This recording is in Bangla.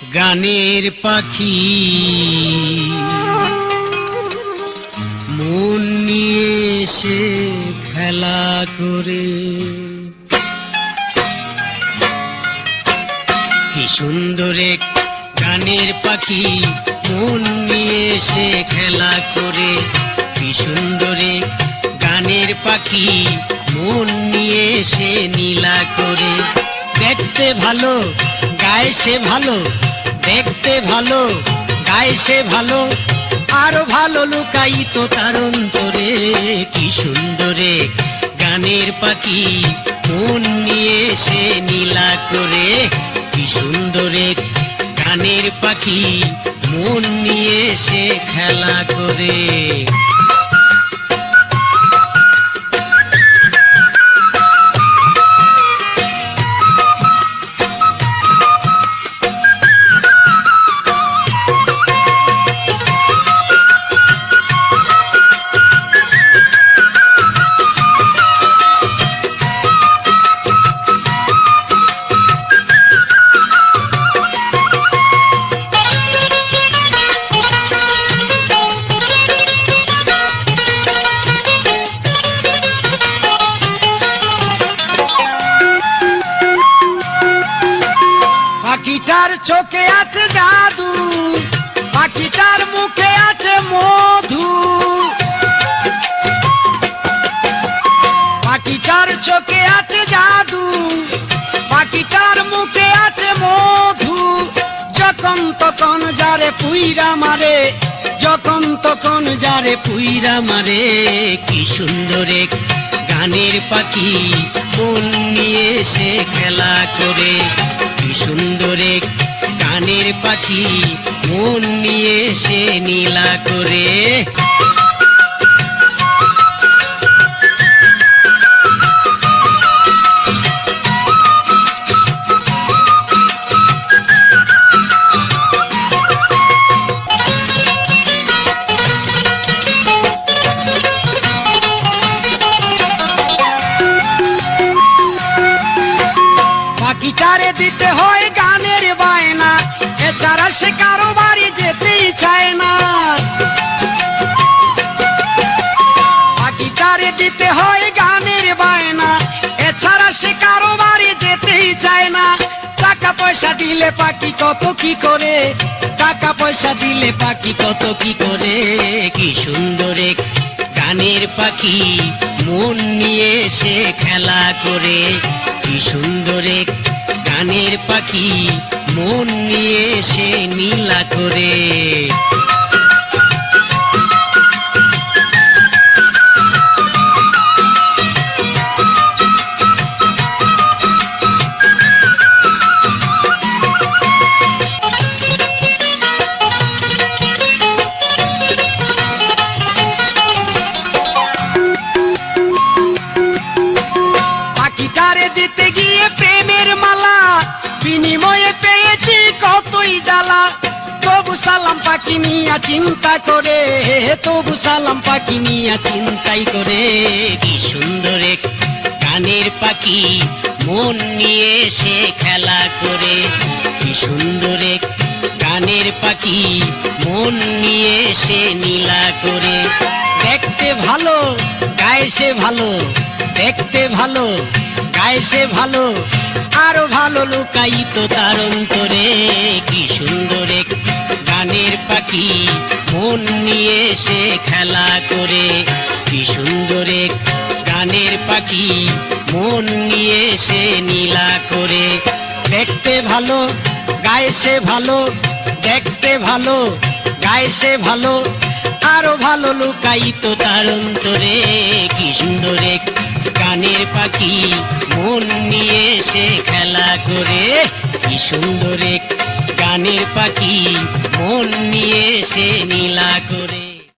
গানের পাখি মন নিয়ে এসে খেলা করে। কি সুন্দর এক গানের পাখি মন নিয়ে এসে খেলা করে। কি সুন্দর এক গানের পাখি মন নিয়ে এসে নীলা করে। দেখতে ভালো গায়ে সে ভালো, দেখতে ভালো গায়ে সে ভালো, আরো ভালো লুকায়িত তার অন্তরে। কি সুন্দর এক গানের পাখি মন নিয়ে এসে নীলা করে। কি সুন্দর এক গানের পাখি মন নিয়ে এসে খেলা করে। পাখিটার চোখে আছে জাদু, পাখিটার মুখে আছে মধু। পাখিটার চোখে আছে জাদু, পাখিটার মুখে আছে মধু। যখন তখন যারে পুইরা মারে, যখন তখন যারে পুইরা মারে। কি সুন্দর এক গানের পাখি মন নিয়ে এসে খেলা করে। কি সুন্দর এক গানের পাখি মন নিয়ে এসে নীলা করে। পাখিটারে দিতে হয় গানের বায়না, এছাড়া সে কারো বাড়ি যেতেই চায় না। পাখিটারে দিতে হয় গানের বায়না, এছাড়া সে কারো বাড়ি যেতেই চায় না। টাকা পয়সা দিলে পাখি কত কি করে, টাকা পয়সা দিলে পাখি কত কি করে। কি সুন্দর এক গানের পাখি মন নিয়ে এসে খেলা করে। কি সুন্দর এক গানের পাখি মন নিয়ে এসে নীলা করে। পাখিটারে দিতে গিয়ে প্রেমের মালা, বিনিময়ে পেয়েছি কতই জ্বালা। তবু সালাম পাখি নিয়া চিন্তা করে, তবু সালাম পাখি নিয়া চিন্তাই করে। কি সুন্দর এক গানের পাখি মন নিয়ে এসে খেলা করে। কি সুন্দর এক গানের পাখি মন নিয়ে এসে নীলা করে। দেখতে ভালো গায়ে সে ভালো, দেখতে ভালো গায়ে সে ভালো, আরো ভালো লুকায়িত তার অন্তরে। কি সুন্দর এক গানের পাখি মন নিয়ে এসে খেলা করে। কি সুন্দর এক গানের পাখি মন নিয়ে এসে নীলা করে। দেখতে ভালো গায়ে সে ভালো, দেখতে ভালো গায়ে সে ভালো, আরো ভালো লুকায়িত তার অন্তরে। কি সুন্দর এক গানের পাখি মন নিয়ে এসে খেলা করে। কি সুন্দর এক গানের পাখি মন নিয়ে এসে নীলা করে।